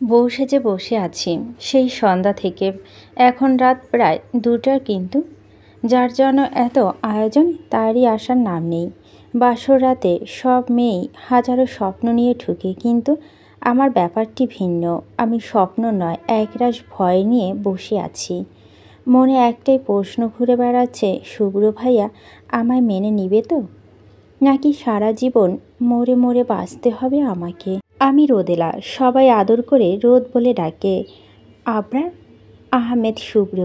বউ সেজে বসে আছি সেই সন্ধ্যা থেকে। এখন রাত প্রায় 2টা, কিন্তু যার জন্য এত আয়োজন তারই আসার নাম নেই। বাসর রাতে সব মেয়েই হাজারো স্বপ্ন নিয়ে ঢুকে, কিন্তু আমার ব্যাপারটি ভিন্ন। আমি স্বপ্ন নয়, একরাশ ভয় নিয়ে বসে আছি। মনে একটাই প্রশ্ন ঘুরে বেড়াচ্ছে, শুভ্র ভাইয়া আমায় মেনে নিবে তো, নাকি সারা জীবন মরে মরে বাঁচতে হবে আমাকে। আমি রোদেলা, সবাই আদর করে রোদ বলে ডাকে। আবরার আহমেদ শুভ্র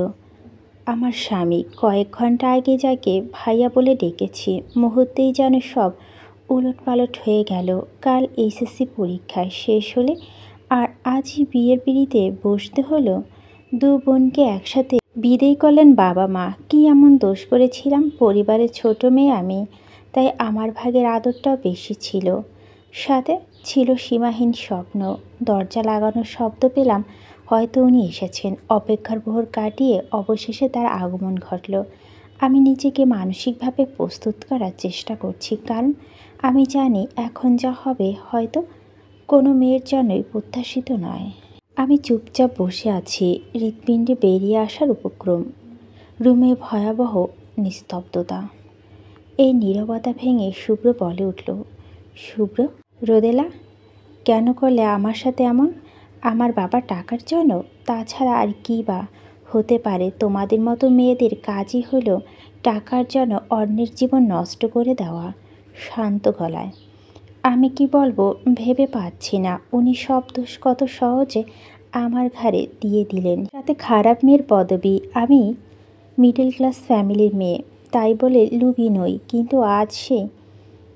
আমার স্বামী। কয়েক ঘন্টা আগে যাকে ভাইয়া বলে ডেকেছি, মুহূর্তেই যেন সব উলটপালট হয়ে গেল। কাল এসএসসি পরীক্ষা শেষ হলে আর আজই বিয়ের পিঁড়িতে বসতে হলো। দু বোনকে একসাথে বিদেয় করলেন বাবা মা। কি এমন দোষ করেছিলাম? পরিবারের ছোট মেয়ে আমি, তাই আমার ভাগের আদরটাও বেশি ছিল। সাথে ছিল সীমাহীন স্বপ্ন। দরজা লাগানোর শব্দ পেলাম, হয়তো উনি এসেছেন। অপেক্ষার প্রহর কাটিয়ে অবশেষে তার আগমন ঘটল। আমি নিজেকে মানসিকভাবে প্রস্তুত করার চেষ্টা করছি, কারণ আমি জানি এখন যা হবে হয়তো কোনো মেয়ের জন্যই প্রত্যাশিত নয়। আমি চুপচাপ বসে আছি, হৃৎপিণ্ডে বেরিয়ে আসার উপক্রম। রুমে ভয়াবহ নিস্তব্ধতা। এই নীরবতা ভেঙে শুভ্র বলে উঠল, শুভ্র, রোদেলা, কেন করলে আমার সাথে এমন? আমার বাবা টাকার জন্য? তাছাড়া আর কী বা হতে পারে? তোমাদের মতো মেয়েদের কাজই হলো টাকার জন্য অন্যের জীবন নষ্ট করে দেওয়া। শান্ত গলায় আমি কি বলবো ভেবে পাচ্ছি না। উনি সব দোষ কত সহজে আমার ঘাড়ে দিয়ে দিলেন, সাথে খারাপ মেয়ের পদবি। আমি মিডল ক্লাস ফ্যামিলির মেয়ে, তাই বলে লুবি নই, কিন্তু আজ সে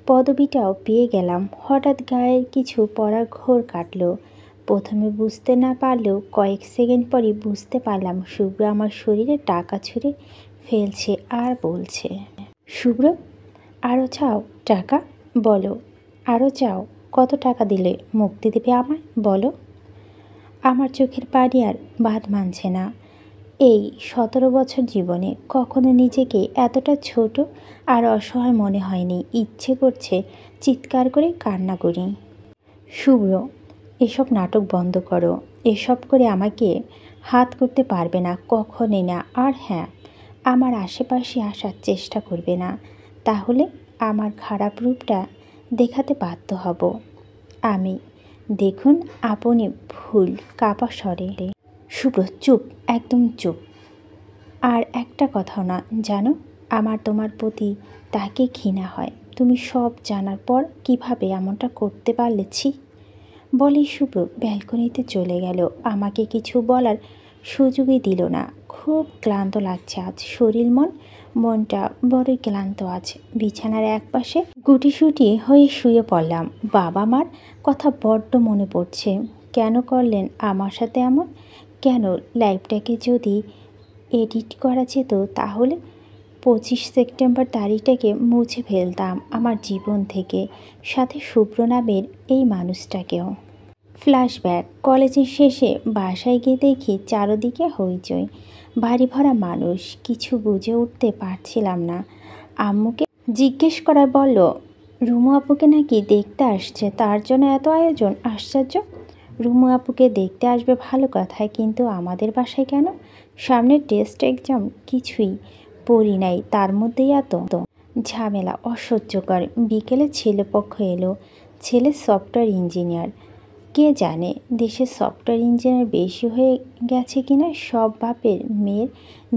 পদবিটাও পেয়ে গেলাম। হঠাৎ গায়ের কিছু পড়া ঘোর কাটল। প্রথমে বুঝতে না পারলেও কয়েক সেকেন্ড পরই বুঝতে পারলাম শুভ্র আমার শরীরে টাকা ছুঁড়ে ফেলছে আর বলছে, শুভ্র, আরও চাও টাকা? বলো, আরও চাও? কত টাকা দিলে মুক্তি দেবে আমায়, বলো। আমার চোখের পানি আর বাদ মানছে না। এই 17 বছর জীবনে কখনো নিজেকে এতটা ছোট আর অসহায় মনে হয়নি। ইচ্ছে করছে চিৎকার করে কান্না করি। শুভ্র, এসব নাটক বন্ধ করো। এসব করে আমাকে হাত করতে পারবে না, কখনোই না। আর হ্যাঁ, আমার আশেপাশে আসার চেষ্টা করবে না, তাহলে আমার খারাপ রূপটা দেখাতে বাধ্য হব আমি। দেখুন আপনি ভুল। কাপা স্বরে শুভ্র, চুপ, একদম চুপ। আর একটা কথাও না, জানো আমার তোমার প্রতি তাকে ঘৃণা হয়। তুমি সব জানার পর কিভাবে এমনটা করতে পারলে? ছি। বলে শুভ্র ব্যালকনিতে চলে গেল। আমাকে কিছু বলার সুযোগই দিল না। খুব ক্লান্ত লাগছে আজ, শরীর মনটা বড়ই ক্লান্ত আজ। বিছানার একপাশে গুটিসুটি হয়ে শুয়ে পড়লাম। বাবা মার কথা বড্ড মনে পড়ছে। কেন করলেন আমার সাথে এমন? কেন? লাইফটাকে যদি এডিট করা যেত তাহলে 25 সেপ্টেম্বর তারিখটাকে মুছে ফেলতাম আমার জীবন থেকে, সাথে শুভ্র নামের এই মানুষটাকেও। ফ্ল্যাশব্যাক। কলেজের শেষে বাসায় গিয়ে দেখি চারদিকে হইচই, বাড়ি ভরা মানুষ। কিছু বুঝে উঠতে পারছিলাম না। আম্মুকে জিজ্ঞেস করায় বলল, রুমু আপুকে নাকি দেখতে আসছে, তার জন্য এত আয়োজন। আশ্চর্য। রুমু আপুকে দেখতে আসবে ভালো কথায়, কিন্তু আমাদের বাসায় কেন? সামনে টেস্ট এক্সাম, কিছুই পড়ি নাই, তার মধ্যেই এত ঝামেলা, অসহ্যকর। বিকেলে ছেলেপক্ষ এলো। ছেলে সফটওয়্যার ইঞ্জিনিয়ার। কে জানে দেশে সফটওয়্যার ইঞ্জিনিয়ার বেশি হয়ে গেছে কিনা। সব বাপের মেয়ের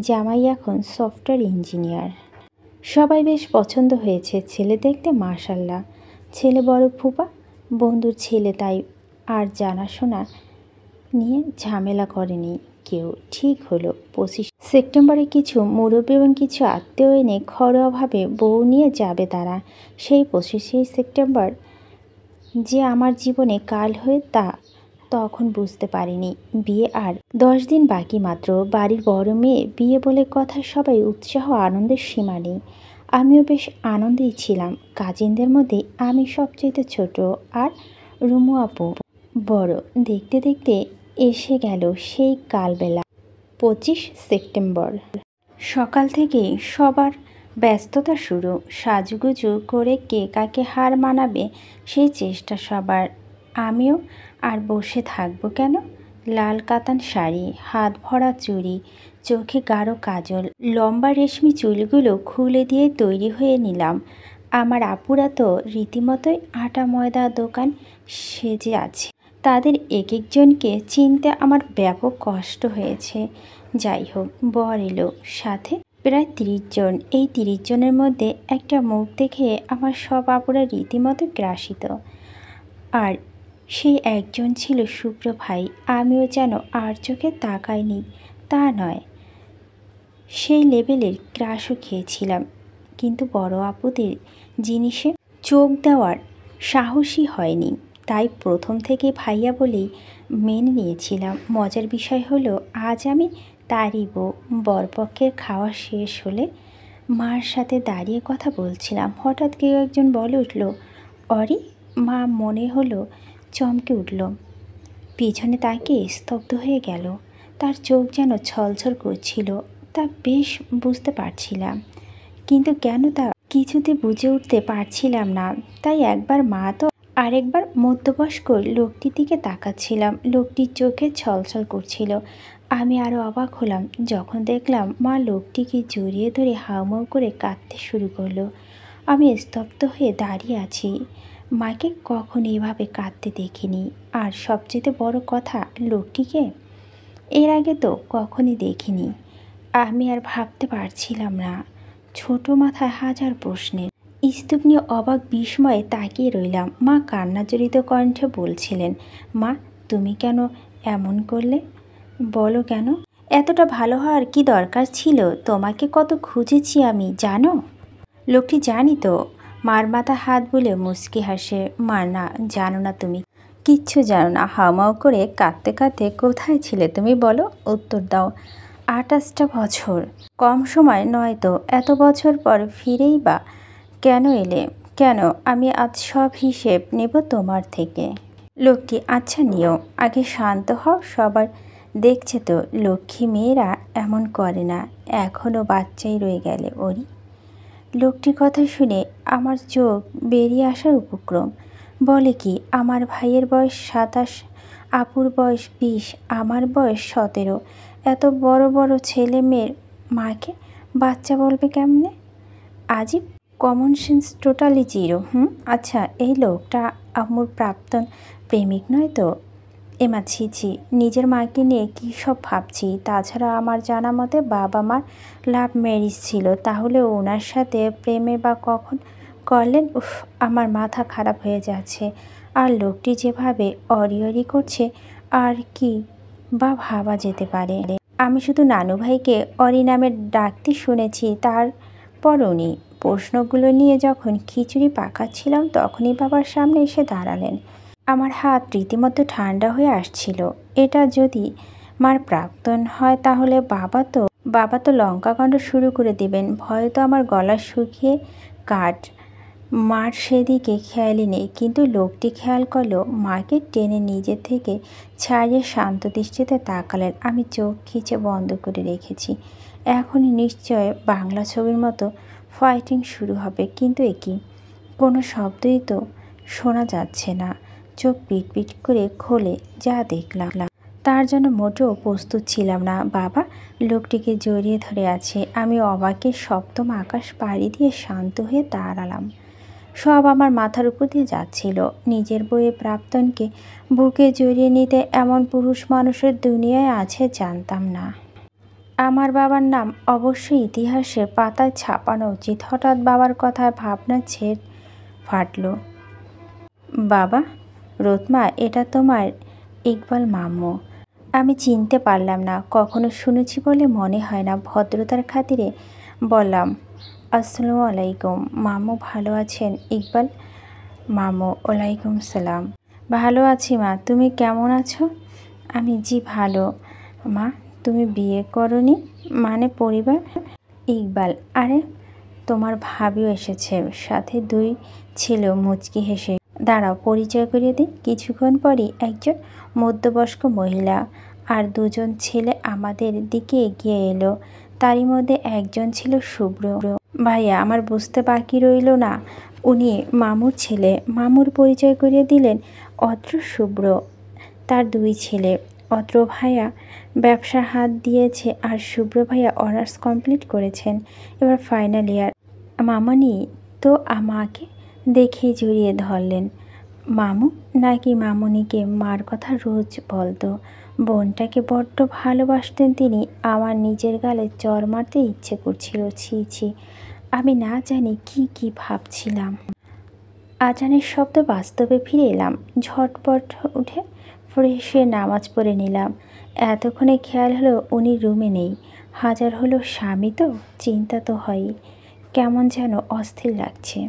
জামাই এখন সফটওয়্যার ইঞ্জিনিয়ার। সবাই বেশ পছন্দ হয়েছে। ছেলে দেখতে মাশাল্লাহ। ছেলে বড় ফুপা বন্ধুর ছেলে, তাই আর জানাশোনা নিয়ে ঝামেলা করেনি কেউ। ঠিক হলো 25 সেপ্টেম্বরে কিছু মুরব্বী এবং কিছু আত্মীয় এনে ঘরোয়াভাবে বউ নিয়ে যাবে তারা। সেই 25 সেপ্টেম্বর যে আমার জীবনে কাল হয়ে তা তখন বুঝতে পারিনি। বিয়ে আর 10 দিন বাকি মাত্র। বাড়ির বড় মেয়ে বিয়ে বলে কথা, সবাই উৎসাহ আনন্দের সীমা নেই। আমিও বেশ আনন্দেই ছিলাম। কাজিনদের মধ্যে আমি সবচেয়ে ছোট, আর রুমু আপু বড়। দেখতে দেখতে এসে গেল সেই কালবেলা 25 সেপ্টেম্বর। সকাল থেকেই সবার ব্যস্ততা শুরু। সাজুগুজু করে কে কাকে হার মানাবে সেই চেষ্টা সবার। আমিও আর বসে থাকবো কেন? লাল কাতান শাড়ি, হাত ভরা চুড়ি, চোখে গাঢ় কাজল, লম্বা রেশমি চুলগুলো খুলে দিয়ে তৈরি হয়ে নিলাম। আমার আপুরা তো রীতিমতোই আটা ময়দা দোকান সেজে আছে। তাদের এক একজনকে চিনতে আমার ব্যাপক কষ্ট হয়েছে। যাই হোক, বর এলো, সাথে প্রায় 30 জন। এই 30 জনের মধ্যে একটা মুখ দেখে আমার সব আপুরা রীতিমতো গ্রাসিত। আর সেই একজন ছিল শুভ্র ভাই। আমিও যেন আর চোখে তাকাইনি তা নয়, সেই লেভেলের ক্রাশও খেয়েছিলাম, কিন্তু বড় আপুদের জিনিসে চোখ দেওয়ার সাহসই হয়নি। তাই প্রথম থেকে ভাইয়া বলেই মেনে নিয়েছিলাম। মজার বিষয় হলো, আজ আমি তারই বউ। বরপক্ষের খাওয়া শেষ হলে মার সাথে দাঁড়িয়ে কথা বলছিলাম। হঠাৎ কেউ একজন বলে উঠল, অরি। মা মনে হলো চমকে উঠল, পিছনে তাকিয়ে স্তব্ধ হয়ে গেল। তার চোখ যেন ছলছল করছিল। তা বেশ বুঝতে পারছিলাম, কিন্তু কেন তা কিছুতে বুঝে উঠতে পারছিলাম না। তাই একবার মা তো আরেকবার মধ্যবয়স্ক লোকটির দিকে তাকাচ্ছিলাম। লোকটির চোখে ছলছল করছিল। আমি আরও অবাক হলাম যখন দেখলাম মা লোকটিকে জড়িয়ে ধরে হাউমাউ করে কাঁদতে শুরু করলো। আমি স্তব্ধ হয়ে দাঁড়িয়ে আছি। মাকে কখনো এভাবে কাঁদতে দেখিনি। আর সবচেয়ে বড় কথা, লোকটিকে এর আগে তো কখনই দেখিনি। আমি আর ভাবতে পারছিলাম না। ছোট মাথায় হাজার প্রশ্নের স্তূপ নিয়ে অবাক বিস্ময়ে তাকিয়ে রইলাম। মা কান্নাজড়িত কণ্ঠে বলছিলেন, মা তুমি কেন এমন করলে? বলো কেন? এতটা ভালো হওয়ার কি দরকার ছিল? তোমাকে কত খুঁজেছি আমি, জানো? লোকটি জানি তো। মার মাথা হাত বুলে মুচকি হাসে। মা, না, জানো না, তুমি কিচ্ছু জানো না। হাউমাউ করে কাঁদতে কাঁদতে কোথায় ছিলে তুমি বলো? উত্তর দাও। 28টা বছর কম সময় নয় তো। এত বছর পর ফিরেই বা কেন এলে? কেন? আমি আজ সব হিসেব নেব তোমার থেকে। লোকটি, আচ্ছা নিও, আগে শান্ত হও। সবার দেখছে তো লক্ষ্মী মেয়েরা এমন করে না। এখনও বাচ্চাই রয়ে গেলে ওরি। লোকটির কথা শুনে আমার চোখ বেরিয়ে আসার উপক্রম। বলে কি? আমার ভাইয়ের বয়স 27, আপুর বয়স 20, আমার বয়স 17। এত বড় বড় ছেলে মেয়ের মাকে বাচ্চা বলবে কেমনে? আজীব কমন সেন্স টোটালি জিরো। আচ্ছা, এই লোকটা আম্মুর প্রাক্তন প্রেমিক নয় তো? এমা ছি ছি, নিজের মাকে নিয়ে কী সব ভাবছি। তাছাড়া আমার জানা মতে বাবা মার লাভ ম্যারেজ ছিল। তাহলে ওনার সাথে প্রেমে বা কখন করলেন? উফ, আমার মাথা খারাপ হয়ে যাচ্ছে। আর লোকটি যেভাবে অরি করছে, আর কি বা ভাবা যেতে পারে? আমি শুধু নানু ভাইকে অরি নামে ডাকতে শুনেছি। তারপর উনি প্রশ্নগুলো নিয়ে যখন খিচুড়ি পাকাচ্ছিলাম তখনই বাবার সামনে এসে দাঁড়ালেন। আমার হাত রীতিমতো ঠান্ডা হয়ে আসছিল। এটা যদি মার প্রাক্তন হয় তাহলে বাবা তো লঙ্কাকাণ্ড শুরু করে দেবেন। ভয়ে তো আমার গলা শুকিয়ে কাঠ। মার সেদিকে খেয়ালই নেই, কিন্তু লোকটি খেয়াল করলো। মাকে টেনে নিজে থেকে ছাড়িয়ে শান্ত দৃষ্টিতে তাকালেন। আমি চোখ খিচে বন্ধ করে রেখেছি। এখনই নিশ্চয় বাংলা ছবির মতো ফাইটিং শুরু হবে, কিন্তু একি কোনো শব্দই তো শোনা যাচ্ছে না। চোখ পিটপিট করে খোলে যা দেখলাম তার জন্য মোটেও প্রস্তুত ছিলাম না। বাবা লোকটিকে জড়িয়ে ধরে আছে। আমি অবাকে সপ্তম আকাশ পাড়ি দিয়ে শান্ত হয়ে দাঁড়ালাম। সব আমার মাথার উপর দিয়ে যাচ্ছিল। নিজের বইয়ে প্রাক্তনকে বুকে জড়িয়ে নিতে এমন পুরুষ মানুষের দুনিয়ায় আছে জানতাম না। আমার বাবার নাম অবশ্যই ইতিহাসের পাতায় ছাপানো উচিত। হঠাৎ বাবার কথায় ভাবনা ছেদ ফাটল। বাবা, রোতমা, এটা তোমার ইকবাল মাম্মু। আমি চিনতে পারলাম না। কখনো শুনেছি বলে মনে হয় না। ভদ্রতার খাতিরে বললাম, আসসালামু আলাইকুম মাম্মু, ভালো আছেন? ইকবাল মাম্মু, ওয়ালাইকুম সালাম। ভালো আছি মা, তুমি কেমন আছো? আমি, জি ভালো। মা, তুমি বিয়ে করনি? মানে পরিবার? ইকবাল, আরে তোমার ভাবিও এসেছে, সাথে 2 ছেলেও। মুচকি হেসে, দাঁড়াও পরিচয় করিয়ে দিই। কিছুক্ষণ পরই একজন মধ্যবয়স্ক মহিলা আর 2 জন ছেলে আমাদের দিকে এগিয়ে এলো। তারই মধ্যে একজন ছিল শুভ্র। ভাইয়া, আমার বুঝতে বাকি রইল না, উনি মামুর ছেলে। মামুর পরিচয় করিয়ে দিলেন। অত্র শুভ্র, তার 2 ছেলে। অত্র ভাইয়া ব্যবসার হাত দিয়েছে আর শুভ্র ভাইয়া অনার্স কমপ্লিট করেছেন, এবার ফাইনাল ইয়ার। মামনি তো আমাকে দেখেই জড়িয়ে ধরলেন। মামু নাকি মামনিকে মার কথা রোজ বলতো। বোনটাকে বড্ড ভালোবাসতেন তিনি। আমার নিজের গালে চড় মারতে ইচ্ছে করছিল। ছি ছি, আমি না জানি কি কি ভাবছিলাম। আজানের শব্দ বাস্তবে ফিরে এলাম। ঝটপট উঠে ফ্রেশ হয়ে নামাজ পড়ে নিলাম। এতক্ষণে খেয়াল হলো উনি রুমে নেই। হাজার হলো স্বামী তো চিন্তা তো হয়ই, কেমন যেন অস্থির লাগছে।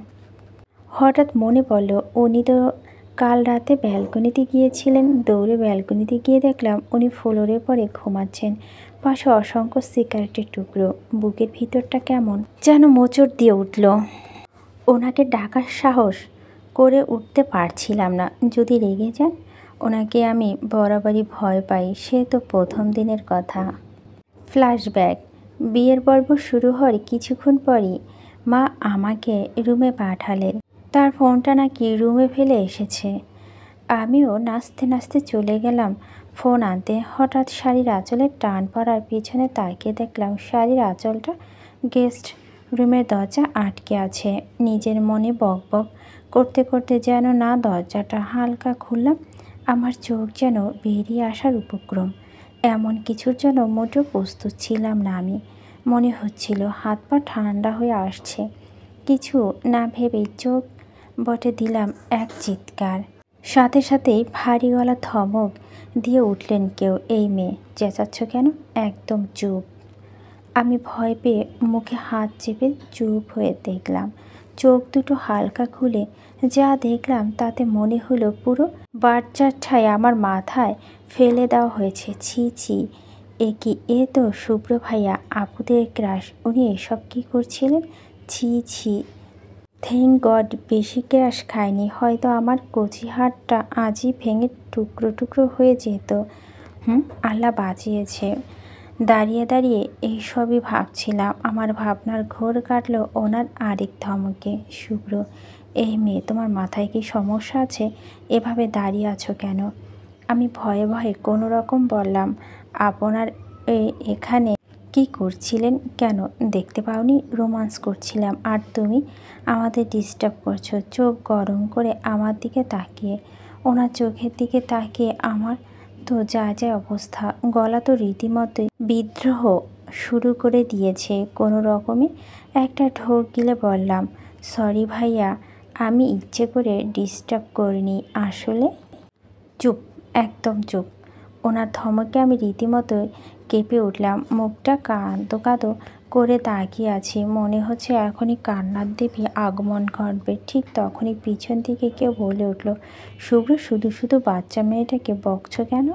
হঠাৎ মনে পড়ল উনি তো কাল রাতে ব্যালকনিতে গিয়েছিলেন। দৌড়ে ব্যালকনিতে গিয়ে দেখলাম উনি ফ্লোরে পড়ে ঘুমাচ্ছেন, পাশে অসংখ্য সিগারেটের টুকরো। বুকের ভিতরটা কেমন যেন মোচড় দিয়ে উঠল। ওনাকে ডাকার সাহস করে উঠতে পারছিলাম না। যদি রেগে যান, ওনাকে আমি বরাবরই ভয় পাই, সে তো প্রথম দিনের কথা। ফ্ল্যাশব্যাক। বিয়ের পর্ব শুরু হওয়ার কিছুক্ষণ পরই মা আমাকে রুমে পাঠালেন। তার ফোনটা নাকি রুমে ফেলে এসেছে। আমিও নাচতে নাচতে চলে গেলাম ফোন আনতে। হঠাৎ শাড়ির আঁচলের টান পড়ার পিছনে তাকিয়ে দেখলাম শাড়ির আঁচলটা গেস্ট রুমের দরজা আটকে আছে। নিজের মনে বক বক করতে করতে যেন না দরজাটা হালকা খুললাম। আমার চোখ যেন বেরিয়ে আসার উপক্রম। এমন কিছুর জন্য মোটেও প্রস্তুত ছিলাম না আমি। মনে হচ্ছিল হাত পা ঠান্ডা হয়ে আসছে। কিছু না ভেবেই চোখ বটে দিলাম এক চিৎকার। সাথে সাথেই ভারী গলা ধমক দিয়ে উঠলেন কেউ। এই মেয়ে, চেঁচাচ্ছ কেন? একদম চুপ। আমি ভয় পেয়ে মুখে হাত চেপে চুপ হয়ে দেখলাম। চোখ দুটো হালকা খুলে যা দেখলাম তাতে মনে হলো পুরো বাচ্চাটাই আমার মাথায় ফেলে দেওয়া হয়েছে। ছি ছি, এ কি? এ তো শুভ্র ভাইয়া, আপুদের ক্রাশ। উনি এসব কী করছিলেন? ছি ছি, থ্যাঙ্ক গড বেশি ক্রাশ খায়নি, হয়তো আমার কচি হাড়টা আজই ভেঙে টুকরো টুকরো হয়ে যেত। আল্লাহ বাঁচিয়েছে। দাঁড়িয়ে দাঁড়িয়ে এইসবই ভাবছিলাম। আমার ভাবনার ঘোর কাটল ওনার আরেক ধমকে। শুভ্র, এই মেয়ে, তোমার মাথায় কি সমস্যা আছে? এভাবে দাঁড়িয়ে আছো কেন? আমি ভয়ে ভয়ে কোনো রকম বললাম, আপনার এখানে কি করছিলেন? কেন দেখতে পাওনি? রোমান্স করছিলাম, আর তুমি আমাদের ডিস্টার্ব করছো। চোখ গরম করে আমার দিকে তাকিয়ে, ওনার চোখের দিকে তাকিয়ে আমার তো যা যা অবস্থা। গলা তো রীতিমতোই বিদ্রোহ শুরু করে দিয়েছে। কোনো রকমে একটা ঢোক গিলে বললাম, সরি ভাইয়া, আমি ইচ্ছে করে ডিস্টার্ব করিনি আসলে। চুপ, একদম চুপ। ওনার ধমকে আমি রীতিমতো কেঁপে উঠলাম। মুখটা কাঁদো কাঁদো করে তাকিয়ে আছি। মনে হচ্ছে এখনই কান্নার দেবী আগমন ঘটবে। ঠিক তখনই পিছন থেকে কেউ বলে উঠল, শুভ্র, শুধু শুধু বাচ্চা মেয়েটাকে বকছো কেন?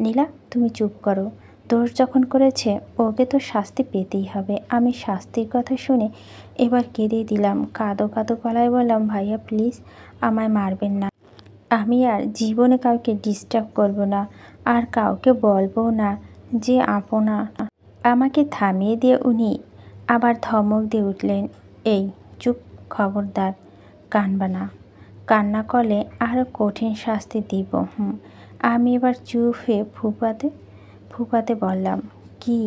নীলা, তুমি চুপ করো। দোষ যখন করেছে ওকে তো শাস্তি পেতেই হবে। আমি শাস্তির কথা শুনে এবার কেঁদে দিলাম। কাঁদো কাঁদো গলায় বললাম, ভাইয়া প্লিজ আমায় মারবেন না। আমি আর জীবনে কাউকে ডিস্টার্ব করব না, আর কাউকে বলবো না যে আপনা। আমাকে থামিয়ে দিয়ে উনি আবার ধমক দিয়ে উঠলেন, এই চুপ, খবরদার কানবা না। কান্না করলে আরও কঠিন শাস্তি দিব। আমি এবার চুপ হয়ে ফুপাতে বললাম, কি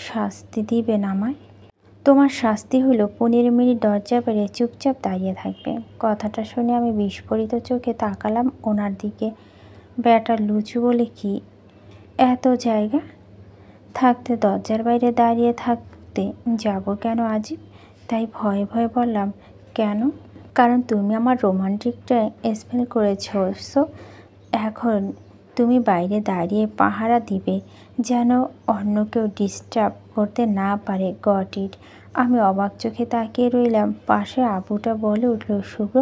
শাস্তি দিবেন আমায়? তোমার শাস্তি হলো 15 মিনিট দরজা বেড়ে চুপচাপ দাঁড়িয়ে থাকবে। কথাটা শুনে আমি বিস্ফোরিত চোখে তাকালাম ওনার দিকে। ব্যাটা লুচু বলে কি এত জায়গা থাকতে দরজার বাইরে দাঁড়িয়ে থাকতে যাব কেন আজই? তাই ভয়ে ভয়ে বললাম, কেন? কারণ তুমি আমার রোমান্টিকটা স্পেল করেছো। সো এখন তুমি বাইরে দাঁড়িয়ে পাহারা দিবে যেন অন্য কেউ ডিস্টার্ব করতে না পারে। Got it. আমি অবাক চোখে তাকিয়ে রইলাম। পাশে আপুটা বলে উঠল, শুভ্র,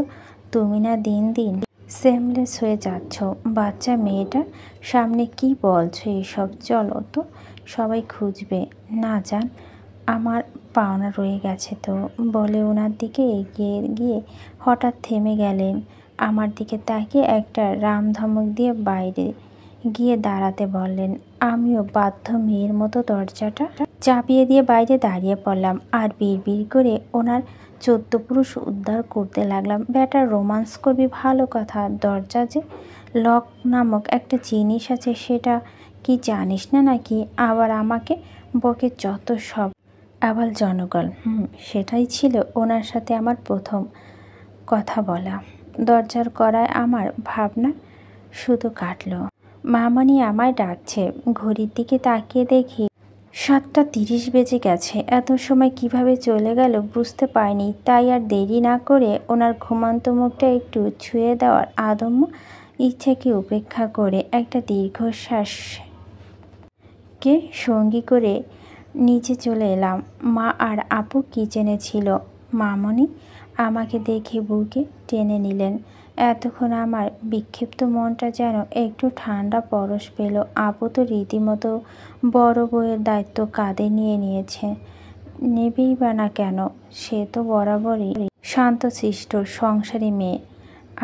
তুমি না দিন দিন সেমলেস হয়ে যাচ্ছ। বাচ্চা মেয়েটার সামনে কি বলছো এসব? চলো তো, সবাই খুঁজবে। না যান, আমার পাওনা রয়ে গেছে তো, বলে ওনার দিকে এগিয়ে গিয়ে হঠাৎ থেমে গেলেন। আমার দিকে তাকিয়ে একটা রাম ধমক দিয়ে বাইরে গিয়ে দাঁড়াতে বললেন। আমিও বাধ্য মেয়ের মতো দরজাটা চাপিয়ে দিয়ে বাইরে দাঁড়িয়ে পড়লাম আর বিড়বিড় করে ওনার 14 পুরুষ উদ্ধার করতে লাগলাম। ব্যাটা রোমান্স করবি ভালো কথা, দরজা যে লক নামক একটা জিনিস আছে, সেটা কি জানিস না নাকি? আবার আমাকে বকে যত সব আবাল জনগণ। সেটাই ছিল ওনার সাথে আমার প্রথম কথা বলা। দরজার কড়ায় আমার ভাবনা শুধু কাটল। মামনি আমায় ডাকছে। ঘড়ির দিকে তাকিয়ে দেখি 7:30 বেজে গেছে। এত সময় কিভাবে চলে গেল বুঝতে পারিনি। তাই আর দেরি না করে ওনার ঘুমন্ত মুখটা একটু ছুঁয়ে দেওয়ার আদম্য ইচ্ছাকে উপেক্ষা করে একটা দীর্ঘশ্বাসকে সঙ্গী করে নিচে চলে এলাম। মা আর আপু কিচেনে ছিল। মামনি আমাকে দেখে বুকে টেনে নিলেন। এতক্ষণ আমার বিক্ষিপ্ত মনটা যেন একটু ঠান্ডা পরশ পেল। আপু তো রীতিমতো বড় বউয়ের দায়িত্ব কাঁধে নিয়ে নিয়েছে। নেবেই বা না কেন? সে তো বরাবরই শান্তশিষ্ট সংসারী মেয়ে।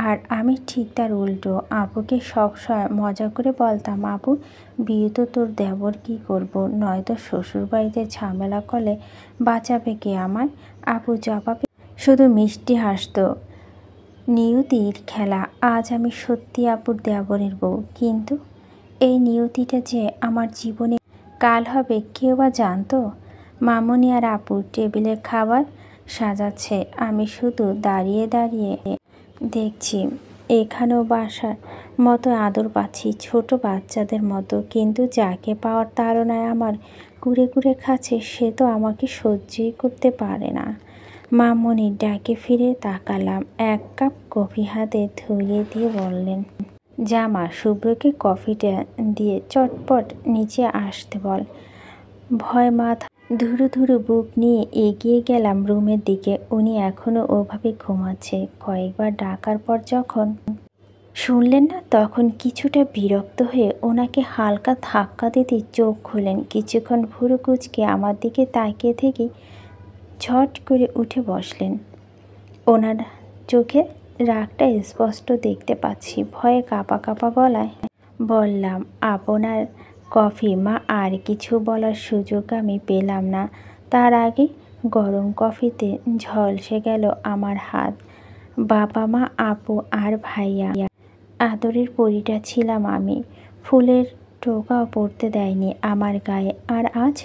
আর আমি ঠিক তার উল্টো। আপুকে সবসময় মজা করে বলতাম, আপু বিয়ে তো তোর দেবর কি করব, নয়তো শ্বশুরবাড়িতে ঝামেলা করলে বাঁচাবে কে আমায়? আপু জবাবে শুধু মিষ্টি হাসত। নিয়তির খেলা। আজ আমি সত্যি আপুর দেবরের বউ, কিন্তু এই নিয়তিটা যে আমার জীবনে কাল হবে কেউ বা জানতো? মামনি আর আপু টেবিলের খাবার সাজাচ্ছে। আমি শুধু দাঁড়িয়ে দাঁড়িয়ে দেখছি। এখানেও বাসার মতো আদর পাচ্ছি, ছোট বাচ্চাদের মতো। কিন্তু যাকে পাওয়ার তাড়নায় আমার কুরে কুরে খাচ্ছে, সে তো আমাকে সহ্যই করতে পারে না। মামনির ডাকে ফিরে তাকালাম। এক কাপ কফি হাতে ধরিয়ে দিয়ে বললেন, জামা শুভ্রকে কফিটা দিয়ে চটপট নিচে আসতে বল। ভয় মাথা ধুরু ধুরু বুক নিয়ে এগিয়ে গেলাম রুমের দিকে। উনি এখনও ওভাবে ঘুমাচ্ছে। কয়েকবার ডাকার পর যখন শুনলেন না, তখন কিছুটা বিরক্ত হয়ে ওনাকে হালকা ধাক্কা দিতে চোখ খুলেন। কিছুক্ষণ ভুরু কুঁচকে আমার দিকে তাকিয়ে থেকে ঝট করে উঠে বসলেন। ওনার চোখে রাগটা স্পষ্ট দেখতে পাচ্ছি। ভয়ে কাঁপা কাঁপা গলায় বললাম, আপনার কফি মা। আর কিছু বলার সুযোগ আমি পেলাম না। তার আগে গরম কফিতে ঝলসে গেল আমার হাত। বাবা মা, আপু আর ভাইয়া, আদরের পরিটা ছিলাম আমি। ফুলের টোকাও পড়তে দেয়নি আমার গায়ে। আর আজ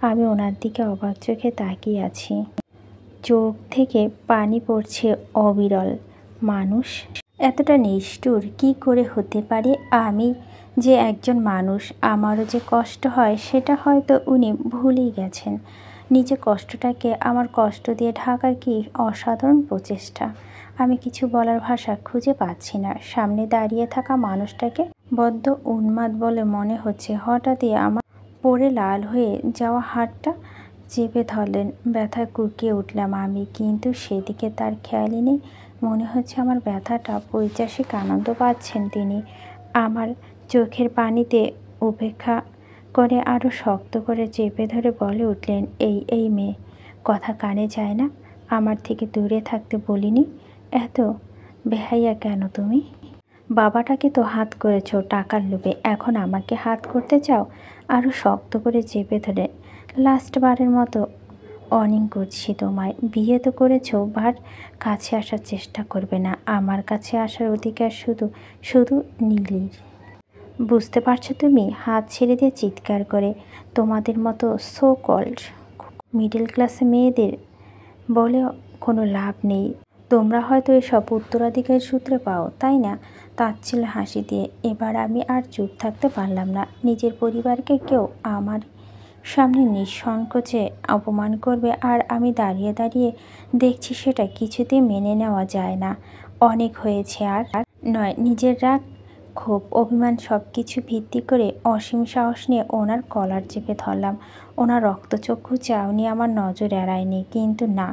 আমি ওনার দিকে অবাক চোখে তাকিয়ে আছি। চোখ থেকে পানি পড়ছে অবিরল। মানুষ এতটা নিষ্ঠুর কি করে হতে পারে? আমি যে একজন মানুষ, আমারও যে কষ্ট হয় সেটা হয়তো উনি ভুলেই গেছেন। নিজে কষ্টটাকে আমার কষ্ট দিয়ে ঢাকার কি অসাধারণ প্রচেষ্টা। আমি কিছু বলার ভাষা খুঁজে পাচ্ছি না। সামনে দাঁড়িয়ে থাকা মানুষটাকে বড্ড উন্মাদ বলে মনে হচ্ছে। হঠাৎই আমার পড়ে লাল হয়ে যাওয়া হাতটা চেপে ধরলেন। ব্যথায় কুঁকিয়ে উঠলাম আমি, কিন্তু সেদিকে তার খেয়ালই নেই। মনে হচ্ছে আমার ব্যথাটা পৈশাচিক আনন্দ পাচ্ছেন তিনি। আমার চোখের পানিতে উপেক্ষা করে আরও শক্ত করে চেপে ধরে বলে উঠলেন, এই মেয়ে, কথা কানে যায় না? আমার থেকে দূরে থাকতে বলিনি? এত বেহাইয়া কেন তুমি? বাবাটাকে তো হাত করেছো টাকার লোভে, এখন আমাকে হাত করতে চাও? আরও শক্ত করে চেপে ধরে লাস্টবারের মতো অনিং করছি তোমায়। বিয়ে তো করেছো, বার কাছে আসার চেষ্টা করবে না। আমার কাছে আসার অধিকার শুধু শুধু নীলির। বুঝতে পারছো তুমি? হাত ছেড়ে দিয়ে চিৎকার করে তোমাদের মতো সো কল্ড মিডল ক্লাসে মেয়েদের বলে কোনো লাভ নেই। তোমরা হয়তো এসব উত্তরাধিকার সূত্রে পাও, তাই না? তাচ্ছিল্য হাসি দিয়ে এবার আমি আর চুপ থাকতে পারলাম না। নিজের পরিবারকে কেউ আমার সামনে নিঃসংকোচে অপমান করবে, আর আমি দাঁড়িয়ে দাঁড়িয়ে দেখছি, সেটা কিছুতেই মেনে নেওয়া যায় না। অনেক হয়েছে, আর নয়। নিজের রাগ, ক্ষোভ, অভিমান সব কিছু ভিত্তি করে অসীম সাহস নিয়ে ওনার কলার চেপে ধরলাম। ওনার রক্তচক্ষু চাউনি আমার নজর এড়ায়নি। কিন্তু না,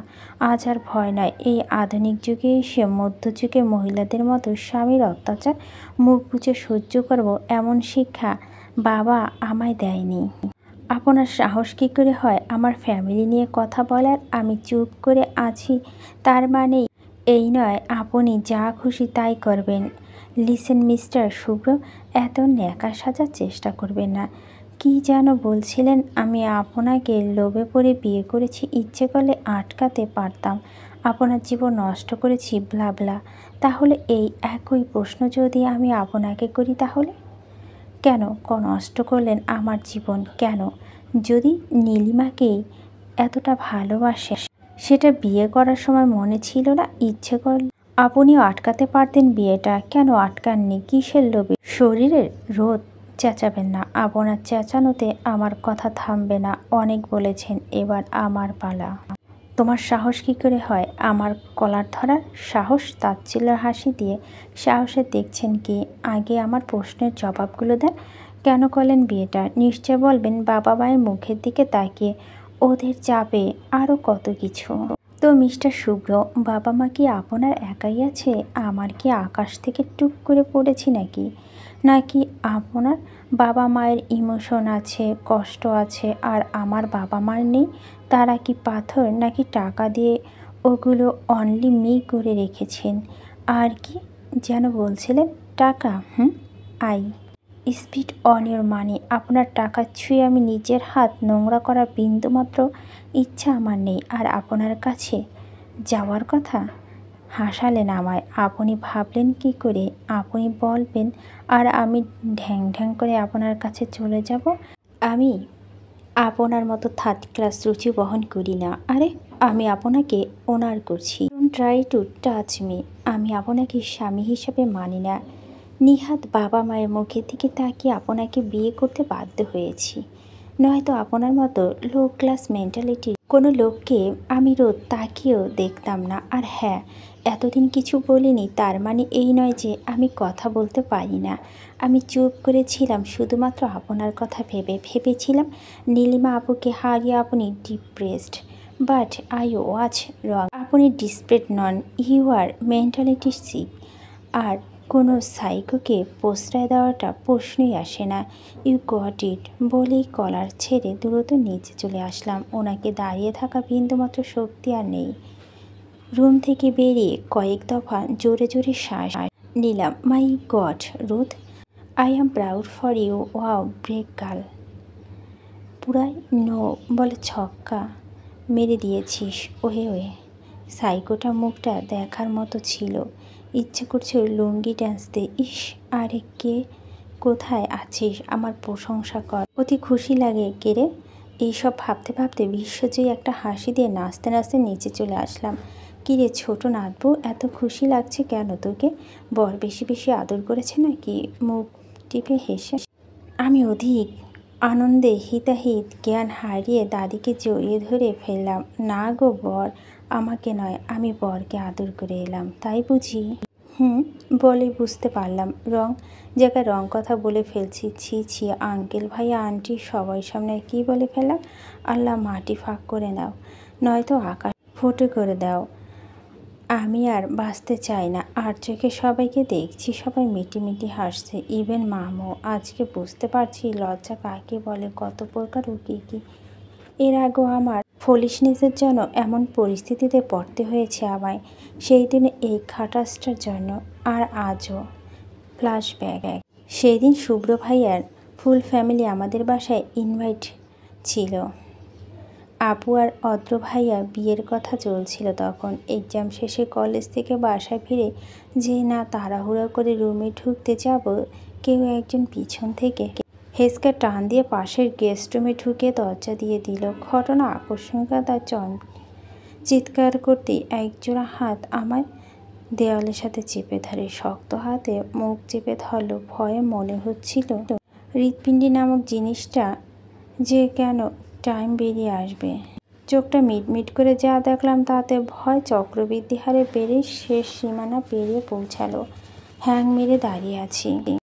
আজ আর ভয় নয়। এই আধুনিক যুগে এসে মধ্যযুগে মহিলাদের মতো স্বামীর অত্যাচার মুখ বুজে সহ্য করব, এমন শিক্ষা বাবা আমায় দেয়নি। আপনার সাহস কী করে হয় আমার ফ্যামিলি নিয়ে কথা বলার? আমি চুপ করে আছি তার মানে এই নয় আপনি যা খুশি তাই করবেন। লিসেন মিস্টার শুভ্র, এত ন্যাকা সাজার চেষ্টা করবেন না। কি যেন বলছিলেন? আমি আপনাকে লোভে পড়ে বিয়ে করেছি, ইচ্ছে করলে আটকাতে পারতাম। আপনার জীবন নষ্ট করেছি ব্লাবলা। তাহলে এই একই প্রশ্ন যদি আমি আপনাকে করি তাহলে কেন নষ্ট করলেন আমার জীবন? কেন? যদি নীলিমাকেই এতটা ভালোবাসে সেটা বিয়ে করার সময় মনে ছিল না? ইচ্ছে করলে আপনিও আটকাতে পারতেন বিয়েটা, কেন আটকাননি? কিসের লোভে? শরীরের রোদ। চেঁচাবেন না, আপনার চেঁচানোতে আমার কথা থামবে না। অনেক বলেছেন, এবার আমার পালা। তোমার সাহস কী করে হয় আমার কলার ধরার? সাহস? তাচ্ছিল্যের হাসি দিয়ে সাহসে দেখছেন কি? আগে আমার প্রশ্নের জবাবগুলো দেন। কেন করলেন বিয়েটা? নিশ্চয় বলবেন বাবা মায়ের মুখের দিকে তাকিয়ে, ওদের চাপে, আরও কত কিছু। তো মিস্টার শুভ্র, বাবা মা কি আপনার একাই আছে? আমার কি আকাশ থেকে টুক করে পড়েছি নাকি? নাকি আপনার বাবা মায়ের ইমোশন আছে, কষ্ট আছে, আর আমার বাবা মার নেই? তারা কি পাথর নাকি টাকা দিয়ে ওগুলো অনলি মি করে রেখেছেন? আর কি যেন বলছিলেন? টাকা? আই স্পিড অন ইয়োর মানি। আপনার টাকা ছুঁয়ে আমি নিজের হাত নোংরা করার বিন্দুমাত্র ইচ্ছা আমার নেই। আর আপনার কাছে যাওয়ার কথা? হাসালেন আমায়। আপনি ভাবলেন কি করে আপনি বলবেন আর আমি ঢ্যাং ঢ্যাং করে আপনার কাছে চলে যাব? আমি আপনার মতো থার্ড ক্লাস রুচি বহন করি না। আরে আমি আপনাকে অনার করছি। Don't try to touch me. আমি আপনাকে স্বামী হিসাবে মানি না। নিহাত বাবা মায়ের মুখের দিকে তাকিয়ে আপনাকে বিয়ে করতে বাধ্য হয়েছি। নয়তো আপনার মতো লো ক্লাস মেন্টালিটির কোনো লোককে আমি রোজ তাকিয়েও দেখতাম না। আর হ্যাঁ, এতদিন কিছু বলিনি তার মানে এই নয় যে আমি কথা বলতে পারি না। আমি চুপ করেছিলাম শুধুমাত্র আপনার কথা ভেবেছিলাম নীলিমা আপুকে হারিয়ে আপনি depressed. But I was wrong. আপনি ডিসপ্রেড নন, ইউ আর মেন্টালিটি সিক। আর কোনো সাইকোকে প্রশ্রয় দেওয়াটা প্রশ্নই আসে না। You got it. বলেই কলার ছেড়ে দ্রুত নিচে চলে আসলাম। ওনাকে দাঁড়িয়ে থাকা বিন্দুমাত্র শক্তি আর নেই। রুম থেকে বেরিয়ে কয়েক দফা জোরে জোরে শ্বাস নিলাম। মাই গড রোদ, I am proud for you. Wow brave girl. পুরাই নো বলে ছক্কা মেরে দিয়েছিস। ওহে ওহে। সাইকোটা মুখটা দেখার মতো ছিল। ইচ্ছে করছে লুঙ্গি ডান্স দে। ইস, আরে কে কোথায় আছিস? আমার প্রশংসা কর। অতি খুশি লাগে কেরে? এইসব ভাবতে ভাবতে বিশ্বজয়ী একটা হাসি দিয়ে নাচতে নাচতে নিচে চলে আসলাম। কিরে ছোট নাতবু, এত খুশি লাগছে কেন তোকে? বর বেশি বেশি আদর করেছে নাকি? মুখ টিপে হেসে আমি অধিক আনন্দে হিতাহিত জ্ঞান হারিয়ে দাদিকে জড়িয়ে ধরে ফেললাম। না গো বর, আমাকে নয়, আমি বরকে আদর করে এলাম। তাই বুঝি? বলে বুঝতে পারলাম। রং জায়গায় রং কথা বলে ফেলছি। ছি ছি আঙ্কেল ভাইয়া আন্টি সবাই সামনে কি বলে ফেলা? আল্লাহ মাটি ফাঁক করে নাও, নয়তো আকাশ ফুটো করে দাও। আমি আর বাঁচতে চাই না। আর চোখে সবাইকে দেখছি, সবাই মিটিমিটি হাসছে, ইভেন মামু। আজকে বুঝতে পারছি লজ্জা কাকে বলে, কত প্রকার ও কী কী। এর আগেও আমার ফলিশনেসের জন্য এমন পরিস্থিতিতে পড়তে হয়েছে আমায়, সেই দিনে এই খাটাসটার জন্য। আর আজও ফ্ল্যাশব্যাক। সেই দিন শুভ্র ভাইয়ার ফুল ফ্যামিলি আমাদের বাসায় ইনভাইট ছিল। আপু আর অদ্র ভাইয়া বিয়ের কথা চলছিল তখন। এক্সাম শেষে কলেজ থেকে বাসায় ফিরে যে না তাড়াহুড়ো করে রুমে ঢুকতে যাব, কেউ একজন পিছন থেকে হেসকে টান দিয়ে পাশের গেস্ট রুমে ঢুকে দরজা দিয়ে দিল। ঘটনা আকস্মিকতা চিৎকার করতে একজোড়া হাত আমায় দেওয়ালের সাথে চেপে ধরে। শক্ত হাতে মুখ চেপে ধরল। ভয়ে মনে হচ্ছিল হৃৎপিণ্ডি নামক জিনিসটা যে কেন টাইম বেরিয়ে আসবে। চোখটা মিটমিট করে যা দেখলাম তাতে ভয় চক্রবৃদ্ধি হারে বেড়ে শেষ সীমানা পেরিয়ে পৌঁছালো। হ্যাং মেরে দাঁড়িয়ে আছি।